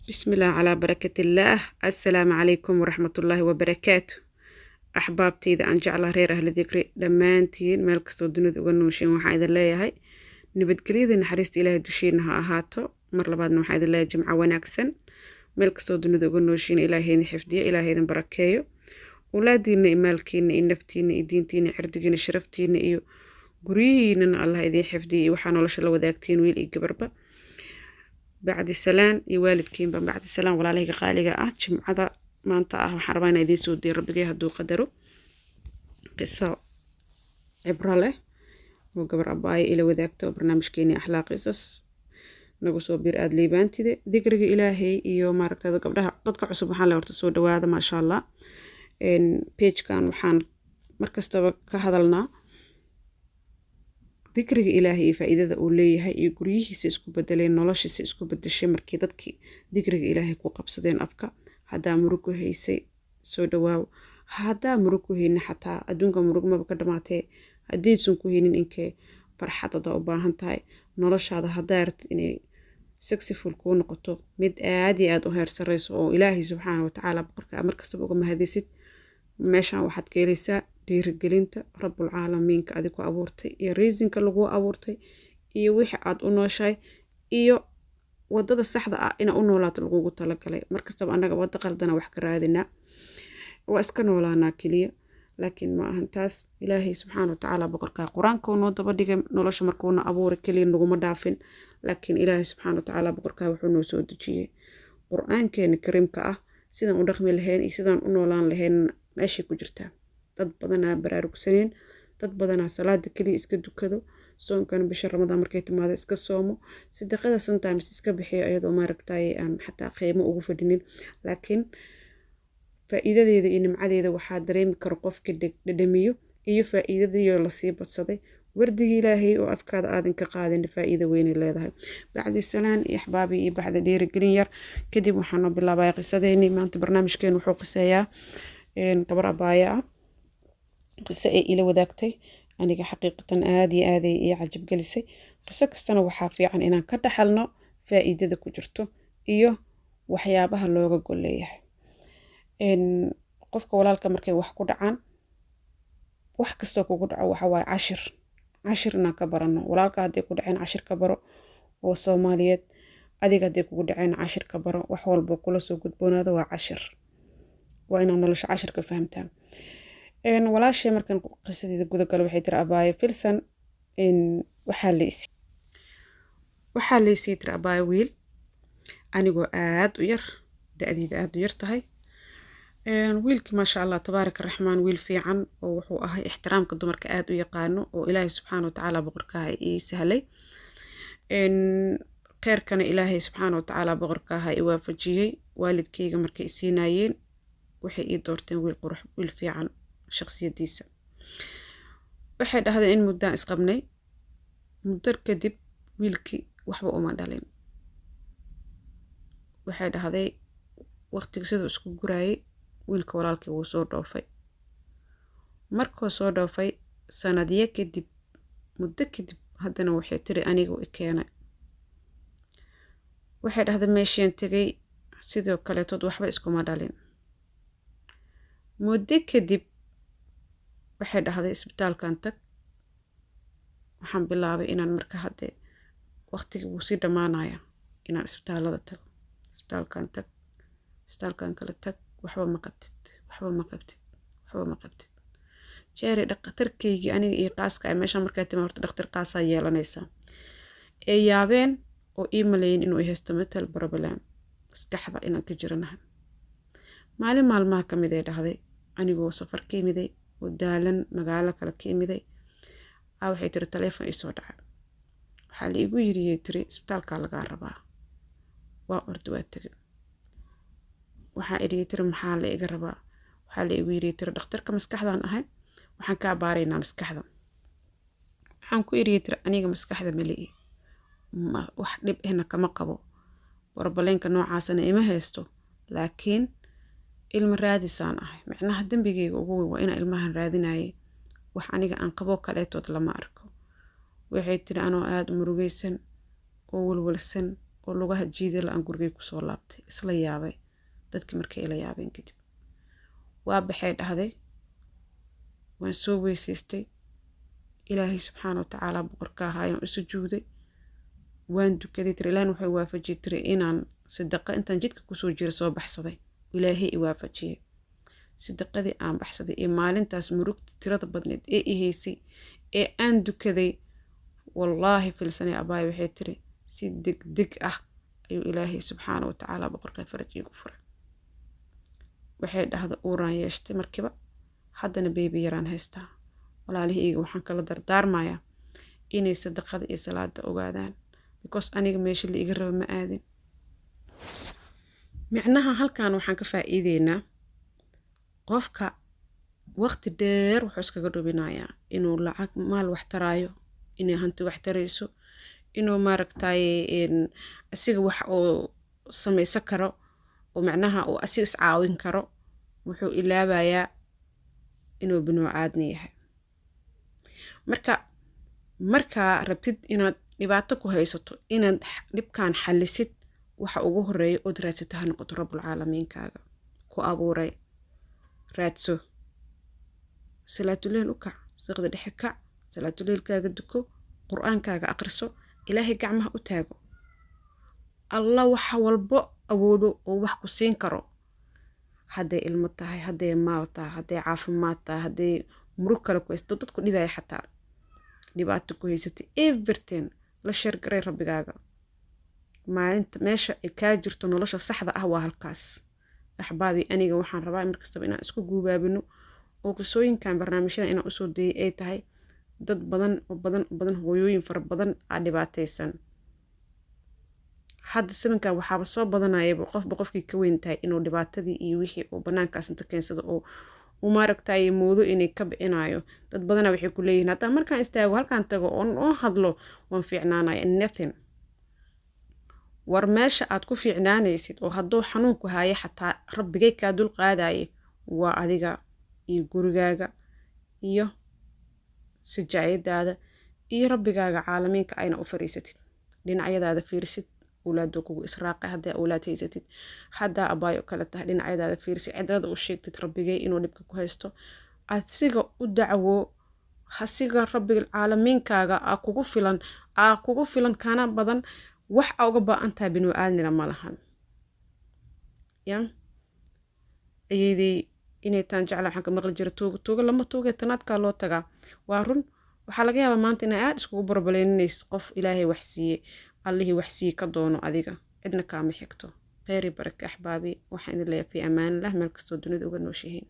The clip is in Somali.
بسم الله على بركة الله. السلام عليكم ورحمة الله وبركاته. أحبابتي إذا أن جعل رير أهل ذكري دمانتين ميل كستو دنيد uga nooshiin waxaan idin leeyahay nabadgelyada naxariista Ilaahay dushiina ha ahaato mar labaadna waxaan idin leeyahay jimco wanaagsan meel kastoo dunida uga nooshiin Ilaahay idin xifdiyo Ilaahay idin barakeeyo ولادينا إمالكينا إن نفتينا إدينتينا عردقينا شرفتينا إيو قرينا الله إذين حفدي وحانا الله شلا وذاكتين ويل إيقبربا بعد السلام يوالدكين بعد السلام ولا عليك قاليقا جمعة ما انت حربانا إذين سودي ربكي هدو قدرو قصة عبرة له وقبر أباي إلى وذاكتو برنامج كيني أحلى قصص نقصو بير آد ليبانتي دي ذكرك إلهي إيو ماركتا ذا قبلها قدك سبحان الله ورتسو دواذا ما شاء الله page kan waxaan markastaba ka hadalnaa dikriga Ilaahay faa'iidada uu leeyahay iyo guriyihiisa isku bedeleen noloshiisa isku bedeshay markii dadkii dikriga Ilaahay ku qabsadeen afka hadaa murugu haysay soo dhawaaw hadaa murugu hayna xataa adduunka murugu ma ka dhamaatay hadaysan ku haynin inkee farxadada u baahan tahay noloshaada hadaa rabtid inay successful ku noqoto mid aad iyo aad u heer sareyso oo Ilaahay subxaanahu wa ta'aala boqorka markastaba uga mahadisid meeshan waxaad ka helaysaa dhiirigelinta rabbul caalamiinka adigu abuurtay iyo reasonka lagu abuurtay iyo wixii aad u nooshahay iyo wadada saxda ah ina u noolaato lagugu talagalay markastaba anaga wada qaldana wax ka raadina waa iska noolaana kaliya laakiin ma ahan taas Ilaahay subxaanahu wa ta'aala boqorka quraanka noo daba dhigay nolosha markuuna abuuray kaliya naguma dhaafin laakiin Ilaahay subxaanahu wa ta'aala boqorka wuxuu noo soo dejiyay quraankeena kariimka ah sidaan u dhaqmi lahayn iyo sidaan u noolaan lahayn meeshii ku jirtaa dad badanaa baraarugsaneen dad badanaa salaada kaliya iska dukado soonkan bisha ramadaan markay timaado iska soomo sadaqada sometimes iska bixiyo ayadoo maaragtay aan xataa qiimo ugu fadhinin laakiin faa'iidadeeda iyo nimcadeeda waxaa dareemi karo qofka dhadhamiyo iyo faa'iidadiyo la sii badsaday wardiga Ilaahay oo afkaada aadan ka qaadin faa'iido weyn leedahay bacdi salaan iyo ahbaabi iyo baxda dhiirigelin yar kadib waxaan bilaabay qisadeeni maanta barnaamijkeen wuxuu qisayaa gabar abaaya qisa ay ila wadaagtay aniga xaqiiqatan aad iyo aad ay cajab gelisay qisa kastana waxaa fiican inaan ka dhaxalno faa'iidada ku jirto iyo waxyaabaha looga gol leeyahay qofka walaalka markay wax ku dhacaan wax kastoo kugu dhaco waxa waay cashir inaan ka barano walaalka haddii ku dhaceen cashir ka baro oo Soomaaliyeed adiga haddii kugu dhaceen cashir ka baro wax walba kula soo gudboonaado waa cashir waa inaan nolosha cashir ka fahamtaan walaashay markan qisadeeda gudagal waxay tiri abaayo filsan waxaa la isii tiri abaayo wiil anigoo aad u yar da'diida aad u yar tahay wiilki ma sha Allah tabaaraka raxmaan wiil fiican oo wuxuu ahay ixtiraamka dumarka aad u yaqaano oo Ilaahay subxaanahu wa ta'aala boqorka ii sahlay khayrkana Ilaahay subxaanahu wa ta'aala boqorka ii waafajiyay waalidkayga markay isiinayeen waxay ii doorteen wiil fiican shakhsiyadiisa waxay dhahdeen in muddo isqabnay muddo kadib wiilki waxba uma dhalin waxay dhahday waqtiga sidoo isku guraayay wiilka walaalkii wuu soo dhoofay markuu soo dhoofay sanadiye kadib muddo kadib haddana waxay tiri aniga u keenay waxay dhahday meesheen tagay sidoo kale tood waxba iskuma dhalin muddo kadib waxay dhahday isbitaalkan tag waxaan bilaabay inaan marka hadde waqtiga uu sii dhamaanaya inaan isbitaalada tago isbitaalkan tag isbitaalkan kale tag waxba ma qabtid jeeri dhaqtarkeygii aniga iyo qaaska ay meesha markay timo horta dhaqtar qaasa yeelanaysa ee yaabeen oo ii maleeyeen inuu haysto mental problem maskaxda inaan ka jiranahay maalin maalmaha ka mid ay dhahday anigoo safar ka imiday oo daalan magaalo kale ka imiday waxay tiri telefoon ii soo dhacay waxaa la igu yiri tiri isbitaalka laga rabaa waa ordo waa tagay waxaa iri tiri maxaa la iga rabaa waxaa la igu yiri tiri dhakhtarka maskaxdan ahay waxaan ka baaraynaa maskaxda waxaan ku iri tiri aniga maskaxda malii wax dhib ahna kama qabo warbaleenka noocaasna ima haysto laakiin ilma raadisaan ahay macnaha dambigeyga ugu weyn waa inaan ilmahan raadinayay wax aniga aan qabo kaleetood lama arko waxay tiri anoo aad u murugaysan oo walwalsan oo lugaha jiiday la aan gurigay kusoo laabtay isla yaabay dadkii markay ila yaabeen kadib waa baxay dhahday waan soo weysaystay ilaahay subxaana watacaala boqorka ahaayaan u sujuuday waan dukaday tiri ilaahin wuxuu waafajiyey tiri inaan sadaqa intaan jidka kusoo jira soo baxsaday ilaahay i waafajiyey sadaqadii aan baxsaday ee maalintaas murugta tirada badneed ee i haysay ee aan dukaday wallaahi filsanay abaay waxay tiri si degdeg ah ayuu ilaahay subxaana watacaala boqorka faraj iigu furay waxay dhahda uuraan yeeshtay markiiba haddana beebi yaraan haystaa walaalihayga waxaan kala dardaarmayaa inay sadaqada iyo salaada ogaadaan because aniga meesha la iga rabo ma aadin micnaha halkan waxaan ka faa'iideynaa qofka waqti dheer wuxuu iskaga dhubinayaa inuu lacag maal wax taraayo inay hanti wax tarayso inuu maaragtaaye asiga wax oo samaysan karo oo macnaha oo asiga is caawin karo wuxuu ilaabayaa inuu bini'aadmi yahay marka rabtid inaad dhibaato ku haysato inaad dhibkaan xallisid waxa ugu horeeya ood raadsata ha noqoto rabbul caalamiinkaaga ku abuuray raadso salaatuleel u kac saqda dhexe kac salaatuleelkaaga duko qur'aankaaga aqriso ilaahay gacmaha u taago alla waxa walbo awoodo oo wax ku siin karo hadday ilmo tahay hadday maal tahay hadday caafimaad tahay hadday murug kale ku haysato dadku dhibaya xataa dhibaato ku haysatay everything la sheergaray rabbigaaga maalinta meesha ay kaa jirto nolosha saxda ah waa halkaas axbaabi aniga waxaan rabaa markastaba inaan isku guubaabino oo qisooyinkan barnaamijyada inaan usoo dayay ay tahay dad badan hooyooyin fara badan aa dhibaataysan hadda sabankan waxaaba soo badanayaba qofkii ka weyn tahay inuu dhibaatadii iyo wixii oo banaankaas inta keensado oo u maaragtay moodo inay ka bixinayo dad badana waxay ku leeyihiin haddaan markaan istaago halkaan tago oo hadlo waan fiicnaanaya nothing war meesha aad ku fiicnaanaysid oo hadduu xanuunku haayo xataa rabbigay kaa dul qaadaye waa adiga iyo gurigaaga iyo sijaayadaada iyo rabbigaaga caalamiinka ayna u fariisatid dhinacyadaada fiirsid awlaadoo kugu israaqay hadday awlaad haysatid haddaa abaayo kale tahay dhinacyadaada fiirsid cidrada u sheegtid rabbigay inuu dhibka ku haysto asiga u dacwo hasiga rabbiga caalamiinkaaga aa kugu filan kana badan wax uga baahantahay bini'aadmina ma lahan ayadii inay taan jecla waxaan ka maqli jira tuuga lama tuugay tanaadkaa loo tagaa waa run waxaa laga yaabaa maanta inay aad iskugu barbaleyninayso qof ilaahay wax siiyey allihii wax siiyey ka doono adiga cidna kaama xigto kheyri baraka axbaabi waxaan idin leeyahay fi amaanillah meel kastoo dunida uga nooshihiin